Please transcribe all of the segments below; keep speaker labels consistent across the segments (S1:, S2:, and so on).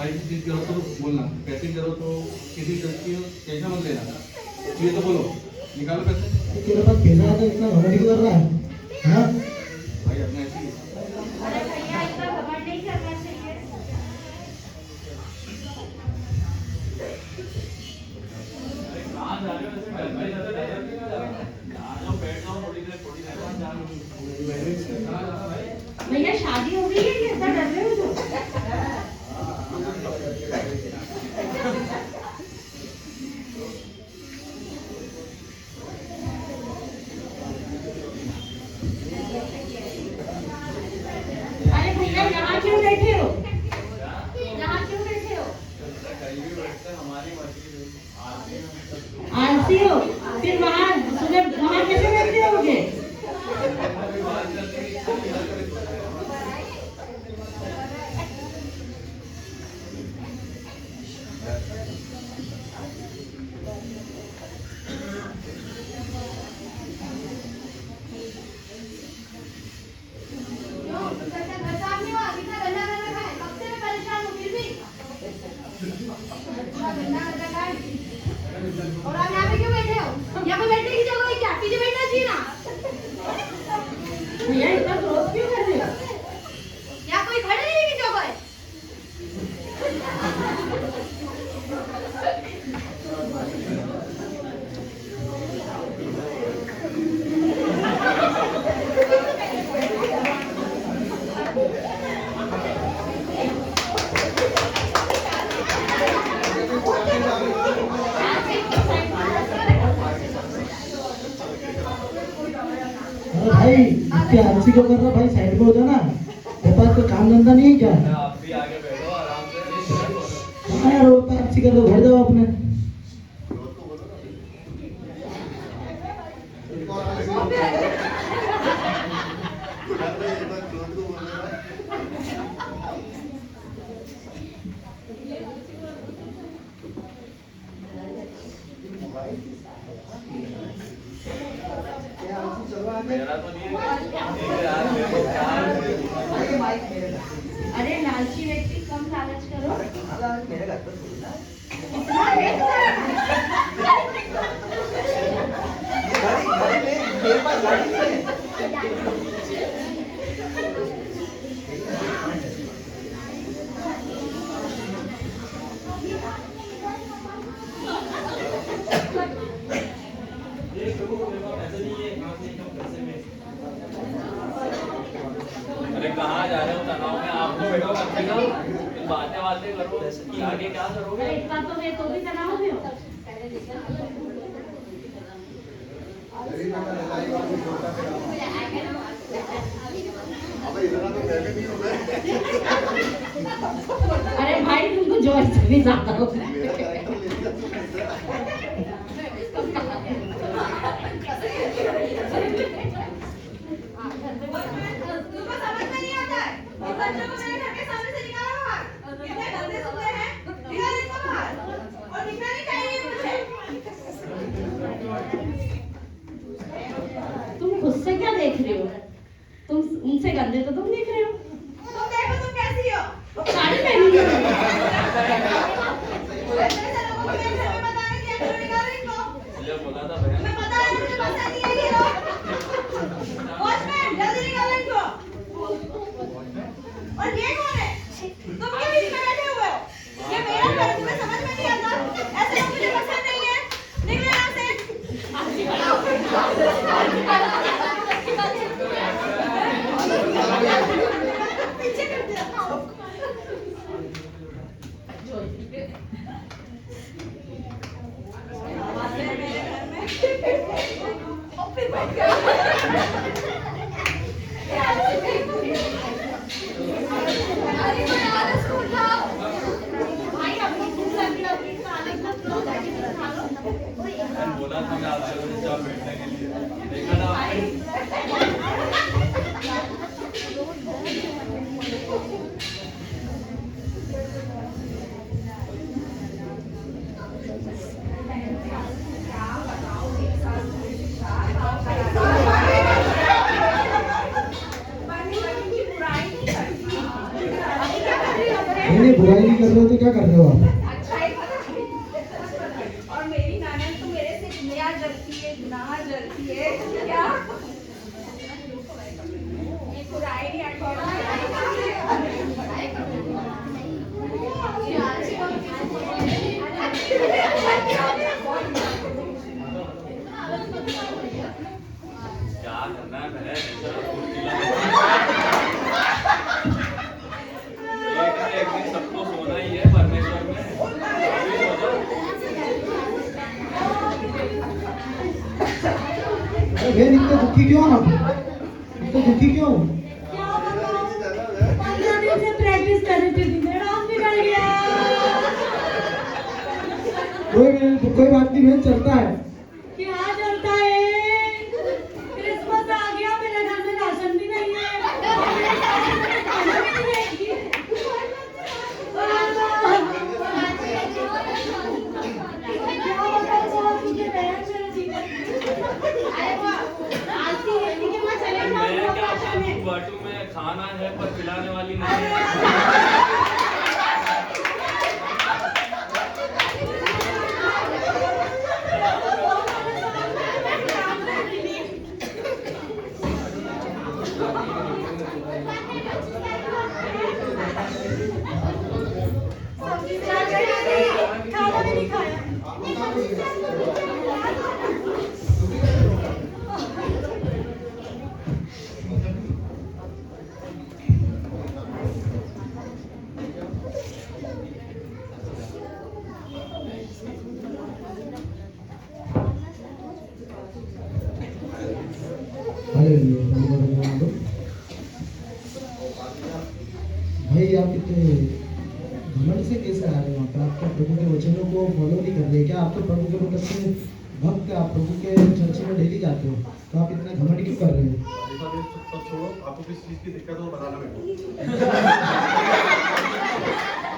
S1: भाई की चीज करो तो बोलना, पैसे करो तो किसी चीज की टेंशन मत लेना, ये तो बोलो निकालो पैसे।
S2: तेरे पास पैसा है तो इतना घमंड क्यों कर रहा है? हाँ
S1: भाई अपने ऐसी
S3: अरे भैया इतना घमंड नहीं करना चाहिए।
S1: कहाँ जा रहे हो? ऐसे घर में जाते जाओ, बैठ जाओ थोड़ी देर कहाँ जा रहे हो?
S3: भैया शादी हो गई है कि ऐसा डर रहे हो जो? अरे भैया यहाँ क्यों बैठे हो? यहाँ क्यों बैठे हो? आलसी हो? फिर वहाँ सुबह वहाँ कैसे बैठते होगे? और आप यहाँ पे क्यों बैठे हो? यहाँ पे बैठने की जगह है क्या? पीछे बैठना चाहिए ना। भैया इतना क्रोध क्यों कर रहे हो? यहाँ कोई खड़े नहीं की जगह है।
S2: भाई इतने आलसी क्यों कर रहा भाई? साइड में हो जाना, तेरे पास कोई काम धंधा नहीं है क्या?
S1: आप भी आगे बैठो आराम से।
S2: हाँ यार, वो आलसी कर दो, घर जाओ अपने।
S1: मेरा तो नहीं है।
S3: अरे लालची व्यक्ति कम लालच करो।
S4: मेरे घर पर थोड़ी ना
S3: इतना लेट
S4: गाड़ी में मेरे पास गाड़ी नहीं है।
S1: अरे कहाँ जा रहे हो तनाव में? आप तो बैठो कम से कम, बातें करो कि आगे क्या करोगे।
S3: एक बात तो मैं तो भी तनाव में हो। अरे भाई तुमको जोर से भी ज्यादा हो रहा है। तुमको समझ में नहीं आता है? इन बच्चों को मेरे घर के सामने से निकालो बाहर। कितने गंदे सूखे हैं? निकाल इनको बाहर। और दिखना नहीं चाहिए मुझे। तुम खुद से क्या देख रहे हो? तुम उनसे गंदे तो तुम दिख रहे हो। तुम देखो तुम कैसी हो? साड़ी पहनी हो। ऐसे लोगों को मेरे घर में बताने की क्यों निकाल इनको?
S1: ये बोला था भैया।
S3: मैं पता है मुझे पता नहीं है ये लोग। वॉचमैन जल्दी निकालो इनको। और ये कौन है? तुम क्यों बीच में बैठे हुए हो? ये मेरा घर है, तुम्हें समझ में नहीं आता? ऐसे लोग मुझे पसंद नहीं है। निकलो यहाँ से। पीछे कर दिया। फिर बैठ गया।
S2: नहीं बुराई नहीं कर रहे हो तो क्या कर रहे हो आप?
S3: अच्छा ही पता और मेरी नाना तो मेरे से नया जलती है ना जलती है क्या ये बुराई नहीं
S1: क्या करना है पहले एक दिन सबको सोना ही है परमेश्वर में अभी सो जाओ।
S2: अरे बहन इतने दुखी क्यों आप? इतने दुखी क्यों?
S3: क्या बताऊं 15 दिन से प्रैक्टिस कर रही थी डांस बिगड़ गया
S2: कोई बात नहीं बहन, चलता है।
S3: क्या चलता है क्रिसमस आ गया मेरे घर में राशन भी नहीं है खाना भी नहीं है क्या बताऊं बहुत मुझे बहन मेरे जीवन अरे वो आलसी है कि मैं चले
S1: मैं क्या अपना बाटू में खाना है पर खिलाने वाली नहीं है।
S3: खाना भी नहीं खाया
S2: भाई आप इतने घमंड से कैसे आ रहे हो? वहाँ पे आप क्या प्रभु के वचनों को फॉलो नहीं कर रहे क्या? आप तो प्रभु के मतलब से भक्त हैं, आप प्रभु के चर्च में डेली जाते हो, तो आप इतना घमंड क्यों कर रहे हो?
S5: सब छोड़ो, आपको किस चीज़ की दिक्कत हो बताना मेरे को।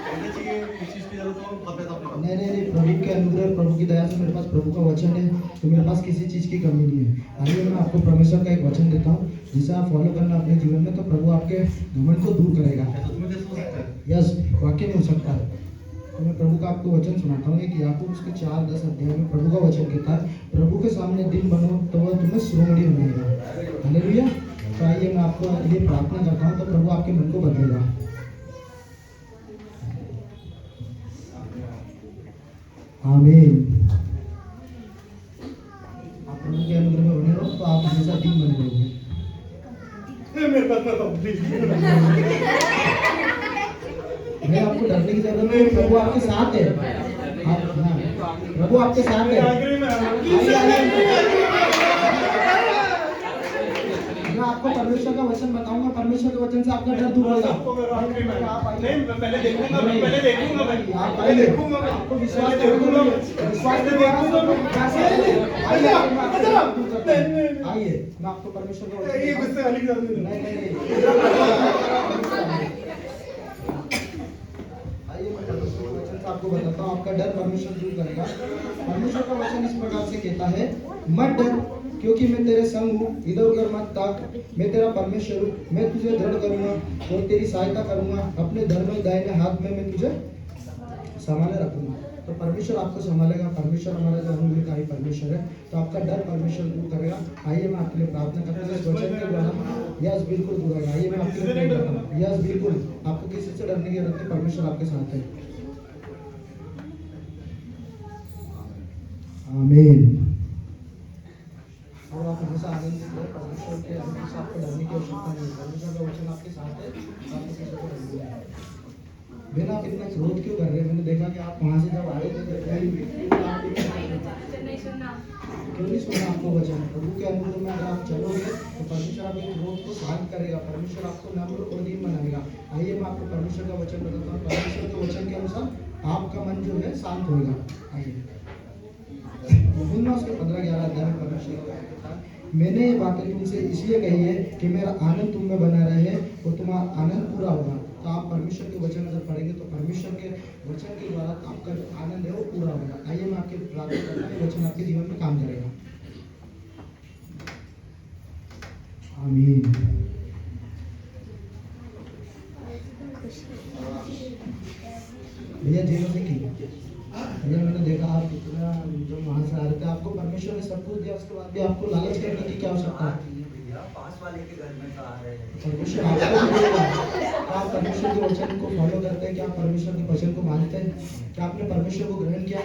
S5: कहना चाहिए किस चीज़ की जरूरत हो आप बता अपने
S2: नहीं नहीं नहीं, प्रभु के अनुग्रह प्रभु की दया से मेरे पास प्रभु का वचन है, तो मेरे पास किसी चीज़ की कमी नहीं है। आइए मैं आपको परमेश्वर का एक वचन देता हूँ, जिसे आप फॉलो करना अपने जीवन में, तो प्रभु आपके घमंड को दूर करेगा।
S5: ऐसा तुम्हें कैसे हो सकता है?
S2: यस, वाक्य में हो सकता है। तो मैं प्रभु का आपको वचन सुनाता हूँ, एक याकूब उसके 4:10 अध्याय में प्रभु का वचन कहता है, प्रभु के सामने दिन बनो तो वह तुम्हें शिरोमणि बनाएगा। हालेलुया। तो आइए मैं आपको ये प्रार्थना करता हूँ, तो प्रभु आपके मन को बदलेगा। आमीन। आप प्रभु के अनुग्रह में बने रहो तो आप हमेशा दिन बने रहोगे।
S5: मेरे पास मत आओ प्लीज।
S2: मैं आपको डरने की जरूरत नहीं, प्रभु आपके साथ है। प्रभु आपके साथ है। मैं आपको परमेश्वर का वचन बताऊंगा, परमेश्वर के वचन से आपका डर दूर होगा।
S5: नहीं मैं पहले देखूंगा, मैं पहले देखूंगा, मैं
S2: आप
S5: पहले
S2: आइए,
S5: देखूंगा, मैं
S2: आपको विश्वास
S5: पहले देखूंगा,
S2: विश्वास
S5: पहले देखूंगा,
S2: आइए मैं आपको परमेश्वर का वचन
S5: ये गुस्से वाली बात नहीं।
S2: नहीं नहीं नहीं। आइए मैं परमेश्वर के वचन से आपको बताता हूँ, आपका डर परमेश्वर दूर करेगा। परमेश्वर का वचन इस प्रकार से कहता है, मत डर क्योंकि मैं तेरे संग हूँ, इधर उधर मत ताक, मैं तेरा परमेश्वर हूँ, मैं तुझे दृढ़ करूंगा और तेरी सहायता करूंगा, अपने धर्म दाहिने हाथ में मैं तुझे संभाले रखूंगा। तो परमेश्वर आपको संभालेगा। परमेश्वर हमारा जो अनुग्रहकारी परमेश्वर है, तो आपका डर परमेश्वर दूर करेगा। आइए मैं आपके लिए प्रार्थना करता हूँ इस वचन के द्वारा। यस बिल्कुल दूर होगा। आइए मैं आपके लिए प्रे करता हूँ। यस बिल्कुल, आपको किसी से डरने की जरूरत नहीं, परमेश्वर आपके साथ है। आमीन। और आप हमेशा आनंदित रहे, परमेश्वर के हमेशा आपको डरने की आवश्यकता नहीं है। परमेश्वर का वचन आपके साथ है, आपको किसी को डरने की है। बिना आप इतना क्रोध क्यों कर रहे हैं? मैंने देखा कि आप वहाँ से जब आए थे क्यों नहीं सुना आपको वचन? प्रभु के अनुग्रह में अगर आप चलोगे तो परमेश्वर आपके क्रोध को शांत करेगा, परमेश्वर आपको नम्र और दीन बनाएगा। आइए मैं आपको परमेश्वर का वचन बताता हूँ। परमेश्वर के वचन के अनुसार आपका मन जो है शांत होगा। आइए उसके 15-11 अध्याय में परमेश्वर का कहता है, मैंने ये बातें तुमसे इसलिए कही है कि मेरा आनंद तुम में बना रहे और तुम्हारा आनंद पूरा होगा। तो आप परमेश्वर के वचन अगर पढ़ेंगे तो परमेश्वर के वचन के द्वारा आपका जो आनंद है वो पूरा होगा। आइए मैं आपके प्रार्थना करता हूँ, वचन आपके जीवन में काम करेगा। आमीन। भैया जेल से की भैया मैंने देखा आप कितना जो वहाँ से आ रहे थे, आपको परमेश्वर ने सब कुछ दिया, उसके बाद भी आपको लालच करने की क्या आवश्यकता है?
S4: भैया पास वाले के घर में तो आ रहे हैं।
S2: परमेश्वर आपको भी देगा। आप परमेश्वर के वचन को फॉलो करते हैं? क्या आप परमेश्वर के वचन को मानते हैं? क्या आपने परमेश्वर को ग्रहण किया?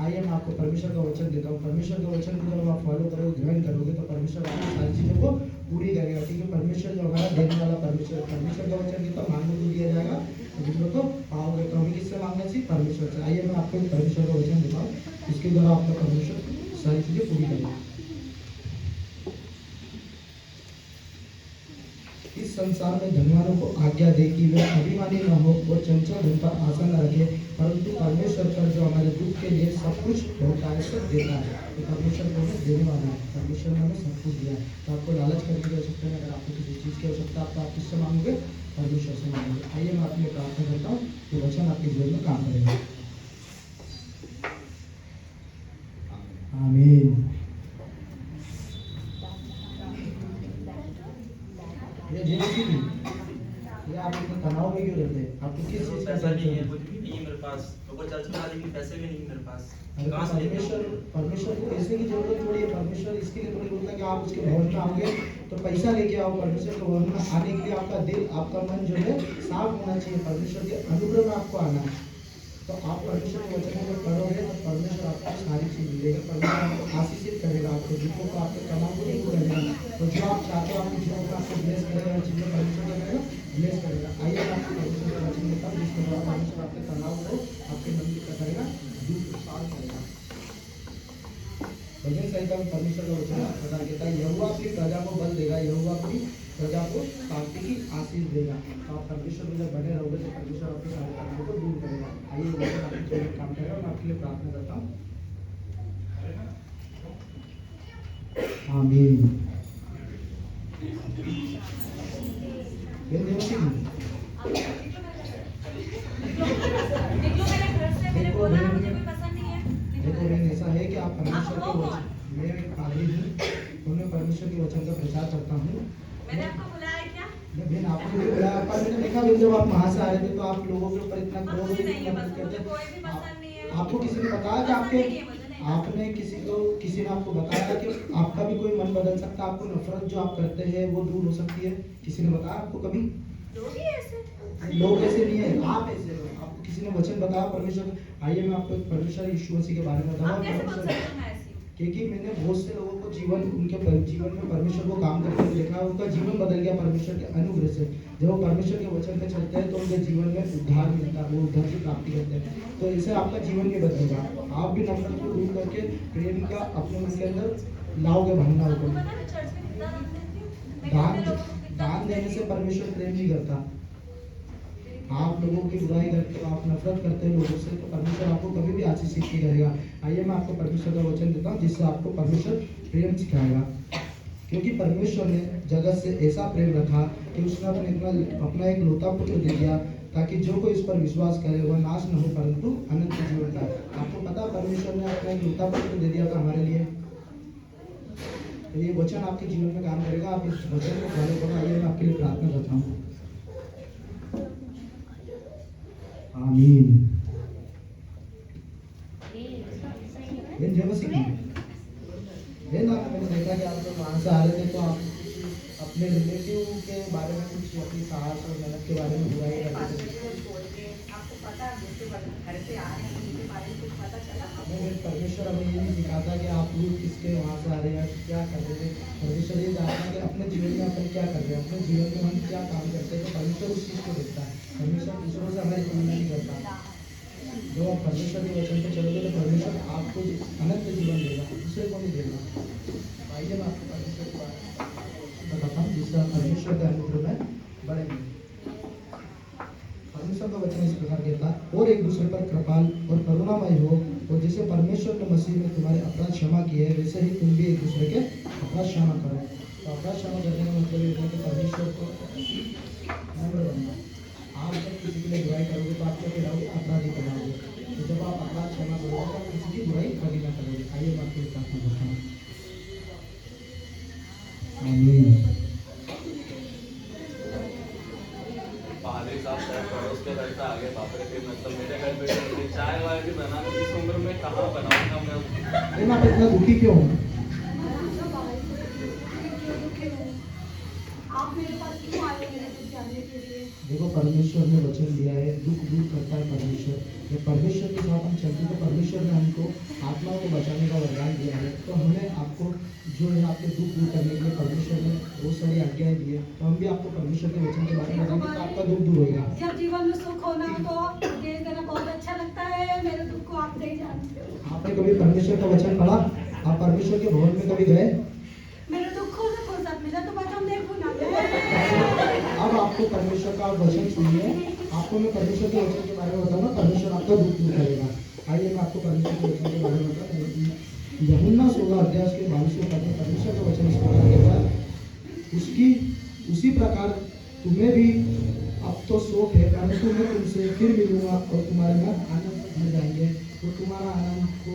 S2: आइए मैं आपको परमेश्वर का वचन देता हूँ। परमेश्वर का वचन को जब आप फॉलो करोगे, ग्रहण करोगे, तो परमेश्वर आपकी सारी चीज़ों को पूरी करेगा। क्योंकि परमेश्वर जो हमारा देने वाला परमेश्वर है। परमेश्वर का वचन कितना मांगने को दिया जाएगा, जिसको तो पाओगे। तो हमें किससे मांगना चाहिए? परमेश्वर से। आइए मैं आपको परमेश्वर का वचन देता हूँ, इसके द्वारा आपका परमेश्वर सारी चीज़ें पूरी करेगा। इस संसार में धनवानों को आज्ञा दे कि वे अभिमानी न हो और चंचल धन पर आशा न रखे, परंतु परमेश्वर पर जो हमारे दुख के लिए सब कुछ बहुतायत से देता है। तो परमेश्वर को हमें देने वाला है। परमेश्वर ने हमें सब कुछ दिया है। तो आपको लालच करने की आवश्यकता है। अगर आपको किसी चीज़ की आवश्यकता है तो आप किससे मांगोगे? परमेश्वर से मांगोगे। आइए मैं आपके लिए प्रार्थना करता हूँ कि वचन आपके जीवन में काम करेगा। आमीन। ये आप इतने तनाव में क्यों रहते हैं? आपको किस चीज़ का
S6: पैसा नहीं है,
S2: टेंशन
S6: कुछ भी नहीं है मेरे पास। तो वो चर्च में आने के पैसे भी नहीं है मेरे पास।
S2: अरे
S6: कहाँ से लेके
S2: परमेश्वर
S6: आऊँ?
S2: परमेश्वर को पैसे की जरूरत थोड़ी है। परमेश्वर इसके लिए थोड़ी बोलता है कि आप उसके भवन में आओगे तो पैसा लेके आओ। परमेश्वर के भवन में आने के लिए आपका दिल, आपका मन जो है साफ होना चाहिए। परमेश्वर के अनुग्रह में आपको आना है। तो आप परमेश्वर के वचन को पढ़ोगे तो परमेश्वर आपको सारी चीज मिलेगा। परमेश्वर आपको आशीषित करेगा, आपको दुखों को, आपके तनाव को दूर करेगा। तो जो आप चाहते हो आपके जीवन में आपको ब्लेस करेगा, हर चीज़ें परमेश्वर क्या करेगा? ब्लेस करेगा। आइए मैं आपको परमेश्वर के वचन देता हूँ, जिसके द्वारा परमेश्वर आपके तनाव को, आपके मन को क्या करेगा? दूर साफ करेगा। भजन संहिता में परमेश्वर का वचन बता देता है, यहोवा अपनी प्रजा को बल देगा, यहोवा अपनी प्रजा को शांति की आशीष देगा। तो आप परमेश्वर में जब बने रहोगे तो परमेश्वर आपके सारे कामों को दूर करेगा। आइए वचन आपके जीवन में काम करेगा। मैं आपके लिए प्रार्थना करता हूँ। आमीन।
S3: निकलो मेरे घर से, मैंने बोला ना मुझे कोई पसंद नहीं है।
S2: देखो बहन, ऐसा है कि आप परमेश्वर के वचन, मैं एक पादरी हूँ और मैं परमेश्वर के वचन का प्रचार करता हूँ।
S3: मैंने आपको बुलाया है क्या?
S2: बहन आपको भी बुलाया, पर मैंने देखा भी जब आप वहाँ से आ रहे थे तो आप लोगों के ऊपर इतना क्रोध,
S3: मुझे नहीं है
S2: इतना
S3: पसंद, मुझे
S2: करते।
S3: कोई भी पसंद नहीं है।
S2: आपको किसी ने बताया कि आपके,
S3: पसंद नहीं है, मुझे नहीं।
S2: आपने किसी ने आपको बताया कि आपका भी कोई मन बदल सकता है, आपको नफरत जो आप करते हैं वो दूर हो सकती है? किसी ने बताया आपको कभी?
S3: लोग ही ऐसे।
S2: लोग ऐसे नहीं है, आप ऐसे हो। आपको किसी ने वचन बताया परमेश्वर? आइए मैं आपको परमेश्वर यीशु मसीह के बारे में
S3: आप
S2: बताऊँ।
S3: कैसे बोल सकते हो मैं ऐसी हूँ?
S2: क्योंकि मैंने बहुत से लोगों को उनके जीवन में परमेश्वर को काम करते हुए देखा है। उनका जीवन बदल गया परमेश्वर के अनुग्रह से। जब वो परमेश्वर के वचन पे चलते हैं तो उनके जीवन में उद्धार मिलता है, वो उद्धार की प्राप्ति करते हैं। तो इससे आपका जीवन भी बदलेगा। आप भी नफरत को दूर करके प्रेम का अपने मन के अंदर लाओगे, भावना
S3: आपको
S2: होगा।
S3: पता है मैं चर्च में कितना दान देती हूँ? मैं कितने
S2: दान
S3: लोगों को कितना
S2: दान देने से परमेश्वर प्रेम नहीं करता। आप लोगों की बुराई करते हो, आप नफरत करते हो लोगों से, तो परमेश्वर आपको कभी भी आशीषित नहीं करेगा। आइए मैं आपको परमेश्वर का वचन देता हूँ, जिससे आपको परमेश्वर प्रेम सिखाएगा। क्योंकि परमेश्वर ने जगत से ऐसा प्रेम रखा कि उसने अपना एक लौता पुत्र दे दिया, ताकि जो कोई इस पर विश्वास करे वह नाश न हो परंतु अनंत जीवन पाए। आपको पता परमेश्वर ने अपना एक लौता पुत्र दे दिया था हमारे लिए। तो ये वचन आपके जीवन में काम करेगा। आप इस वचन को फॉलो करो। आइए मैं आपके लिए प्रार्थना करता हूँ। आमीन। जय मसीह की। मैंने देखा कि आप लोग वहाँ से आ रहे थे तो आप अपने रिलेटिव के बारे में कुछ, अपनी सास और ननद के बारे में बुराई करते थे।
S3: आपको पता है मुझसे घर से आ रहे हैं, उनके बारे में कुछ पता चला?
S2: हमें परमेश्वर हमें ये नहीं सिखाता कि आप लोग किसके वहाँ से आ रहे हैं, क्या कर रहे थे। परमेश्वर ये जानता है कि अपने जीवन में अपन क्या कर रहे हैं, अपने जीवन में हम क्या काम करते हैं। तो परमेश्वर उस चीज़ को देखता है। परमेश्वर दूसरों से हमारी तुलना नहीं करता। जो आप परमेश्वर के वचन पे चलोगे तो परमेश्वर आपको अनंत जीवन देगा, दूसरे को नहीं देगा। आइए मैं आपको परमेश्वर की बात बताता हूँ, जिससे आप परमेश्वर के अनुग्रह में बढ़ेंगे। परमेश्वर का वचन इस प्रकार कहता है, और एक दूसरे पर कृपाल और करुणामय हो, और जैसे परमेश्वर ने मसीह में तुम्हारे अपराध क्षमा किए हैं, वैसे ही तुम भी एक दूसरे के अपराध क्षमा करो। तो अपराध क्षमा करने का मतलब ये है कि परमेश्वर को नम्र बनना। आप जब किसी के लिए बुराई करोगे तो आप क्या कहलाओगे? अपराधी कहलाओगे। तो जब आप अपराध क्षमा करोगे तो आप किसी की बुराई कभी ना करोगे। आइए मैं आपके लिए प्रार्थना करता हूँ। आमीन।
S1: पादरी साहब शायद पड़ोस के घर से आगे बाप रे, फिर मतलब मेरे घर पे तो चाय वाय भी बनाना इस उम्र में कहाँ बनाऊंगा मैं।
S2: लेकिन आप इतना दुखी क्यों हो?
S3: आप मेरे पास क्यों आए मेरे को जानने के लिए?
S2: देखो परमेश्वर ने वचन दिया है, दुख दूर करता है परमेश्वर। जब परमेश्वर के साथ हम चलते तो परमेश्वर ने हमको आत्माओं को बचाने का वरदान दिया है। तो हमें आपको जो है आपके दुख दूर करने के लिए परमेश्वर ने बहुत सारी आज्ञाएं दी है। तो हम भी आपको परमेश्वर के वचन के बारे में बताएंगे तो आपका दुख दूर होगा।
S3: जब जीवन में सुख होना तो दे देना बहुत अच्छा लगता है, मेरे दुख को आप नहीं जानते हो।
S2: आपने कभी परमेश्वर का वचन पढ़ा? आप परमेश्वर के भवन में कभी गए?
S3: मेरे दुखों से फुर्सत मिला तो वचन देखो ना।
S2: अब आपको परमेश्वर का वचन सुनिए। आपको मैं परमेश्वर के वचन के बारे में बताऊंगा, परमेश्वर आपका दुख दूर करेगा। आइए मैं आपको परमेश्वर के वचन के बारे में बताता हूँ। यूहन्ना 16 अध्याय के 22वें पद में परमेश्वर का वचन इस प्रकार कहता है, उसी प्रकार तुम्हें भी अब तो शोक है, परंतु मैं तुमसे फिर मिलूंगा और तुम्हारे मन आनंद से भर जाएंगे और तुम्हारा आनंद को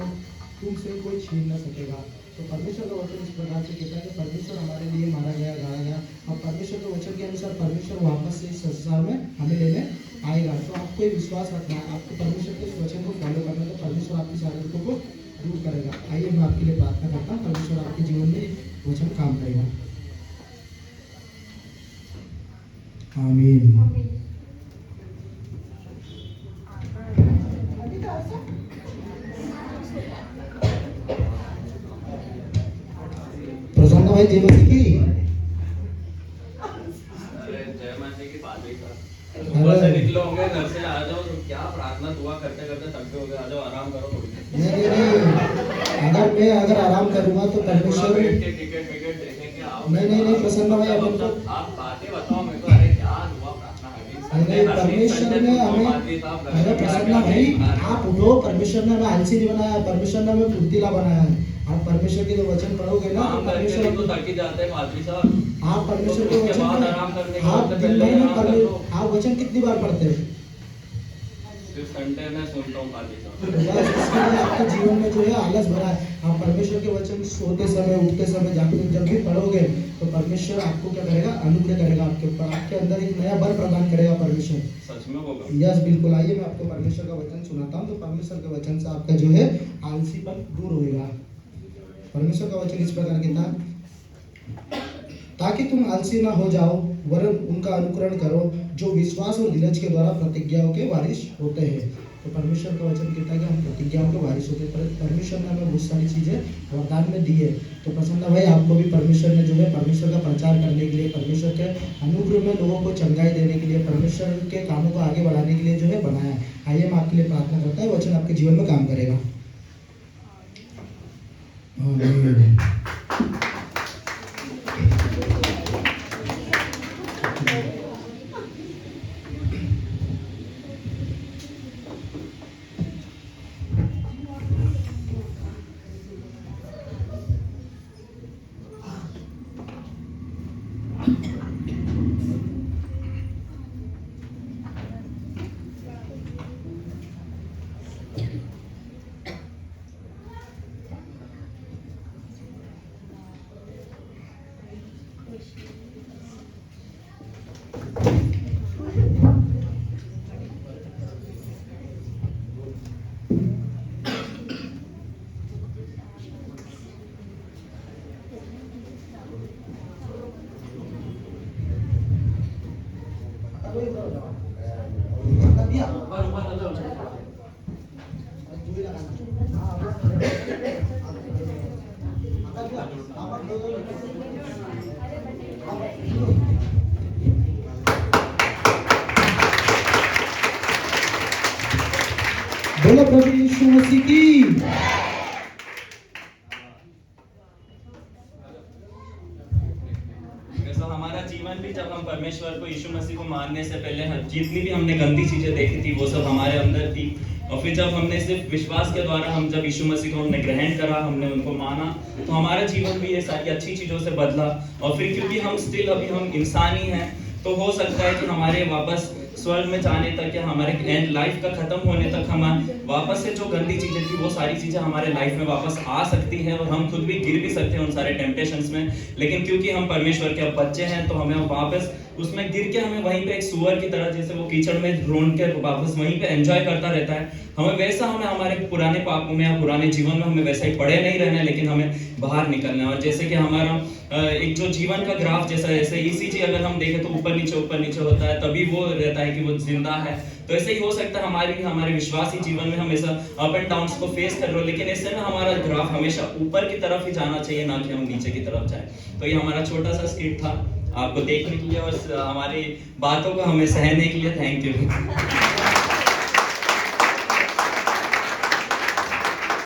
S2: तुमसे कोई छीन न सकेगा। तो परमेश्वर का वचन इस प्रकार से कहता है कि परमेश्वर हमारे लिए मारा गया, गाड़ा गया। अब परमेश्वर के वचन के अनुसार परमेश्वर वापस से इस संसार में हमें लेने आएगा। तो आपको ये विश्वास रखना है, आपको परमेश्वर के इस वचन को फॉलो करना है, तो परमेश्वर आपकी सारी दुखों को दूर करेगा। आइए मैं आपके लिए प्रार्थना करता हूँ, परमेश्वर आपके जीवन में वचन काम करेगा। आमीन। प्रसन्न भाई जय मसीह की।
S1: अरे जय माता की पादरी साहब, सुबह से निकले होंगे घर से, आ जाओ। क्या प्रार्थना दुआ करते करते थके हो गए, आ जाओ आराम करो थोड़ी देर।
S2: नहीं, अगर आराम करूंगा तो परमेश्वर
S1: बैठ के टिकट विकेट देखेंगे। आओ।
S2: नहीं प्रसन्न भाई अपन को
S1: आप बातें बताओ मेरे को। अरे क्या दुआ प्रार्थना है
S2: नहीं परमेश्वर ने हमें, अरे प्रसन्न भाई आप उठो। परमेश्वर ने हमें आलसी नहीं बनाया, परमेश्वर ने हमें फुर्तीला बनाया है। आप परमेश्वर के जो वचन पढ़ोगे ना तो परमेश्वर
S1: तो थक ही जाते हैं पादरी साहब।
S2: आप परमेश्वर के
S1: उसके बाद
S2: वचन
S1: आराम करने के
S2: आप
S1: बाद
S2: दिन
S1: पहले
S2: भर में
S1: आराम कर लो।
S2: आप वचन कितनी बार पढ़ते हैं?
S1: सिर्फ संडे में सुनता हूँ पादरी साहब।
S2: तो बस इसके लिए आपके जीवन में जो है आलस भरा है। आप परमेश्वर के वचन सोते समय, उठते समय, जागते जब भी पढ़ोगे तो परमेश्वर आपको क्या करेगा? अनुग्रह करेगा आपके ऊपर, आपके अंदर एक नया बल प्रदान करेगा परमेश्वर।
S1: सच में होगा?
S2: यस बिल्कुल। आइए मैं आपको परमेश्वर का वचन सुनाता हूँ। तो परमेश्वर के वचन से आपका जो है आलसीपन दूर होगा। परमेश्वर का वचन इस प्रकार कहता है, ताकि तुम आलसी ना हो जाओ वरन उनका अनुकरण करो जो विश्वास और धीरज के द्वारा प्रतिज्ञाओं के वारिस होते हैं। तो परमेश्वर का वचन कहता है कि हम प्रतिज्ञाओं के वारिस होते हैं। परमेश्वर ने हमें बहुत सारी चीजें वरदान में दी है। तो प्रसन्न भाई आपको भी परमेश्वर ने जो है परमेश्वर का प्रचार करने के लिए, परमेश्वर के अनुग्रह में लोगों को चंगाई देने के लिए, परमेश्वर के कामों को आगे बढ़ाने के लिए जो है बनाया है। आइए मैं आपके लिए प्रार्थना करता हूँ, वचन आपके जीवन में काम करेगा। आमीन। बोलो प्रभु यीशु मसीह की।
S6: वैसे हमारा जीवन भी जब हम परमेश्वर को, यीशु मसीह को मानने से पहले जितनी भी हमने गंदी चीजें देखी थी वो सब हमारे अंदर थी। और फिर जब हमने सिर्फ विश्वास के द्वारा हम जब यीशु मसीह को हमने ग्रहण करा, हमने उनको माना, तो हमारा जीवन भी ये सारी अच्छी चीजों से बदला। और फिर क्योंकि हम स्टिल अभी हम इंसान ही हैं, तो हो सकता है कि हमारे वापस स्वर्ग में जाने तक या हमारे एंड लाइफ का खत्म होने तक हम वापस से जो गंदी चीजें थी वो सारी चीजें हमारे लाइफ में वापस आ सकती हैं और हम खुद भी गिर भी सकते हैं उन सारे टेम्पटेशंस में। लेकिन क्योंकि हम परमेश्वर के अब बच्चे हैं तो हमें वापस उसमें गिर के हमें वहीं पे एक सुअर की तरह जैसे वो कीचड़ में ढूंढ के वापस वहीं पे एंजॉय करता रहता है, हमें हमारे पुराने पापों में या पुराने जीवन में हमें वैसे ही पड़े नहीं रहना है, लेकिन हमें बाहर निकलना है। और जैसे कि हमारा एक जो जीवन का ग्राफ जैसे ईसीजी अगर हम देखें तो ऊपर नीचे होता है, तभी वो रहता है कि वो जिंदा है। तो ऐसे ही हो सकता है हमारे विश्वासी जीवन में हम ऐसा अप एंड डाउन्स को फेस कर रहे हो, लेकिन इससे ना हमारा ग्राफ हमेशा ऊपर की तरफ ही जाना चाहिए, ना कि हम नीचे की तरफ जाए। तो ये हमारा छोटा सा स्किट था आपको देखने के लिए और हमारी बातों को हमें सहने के लिए। Thank you.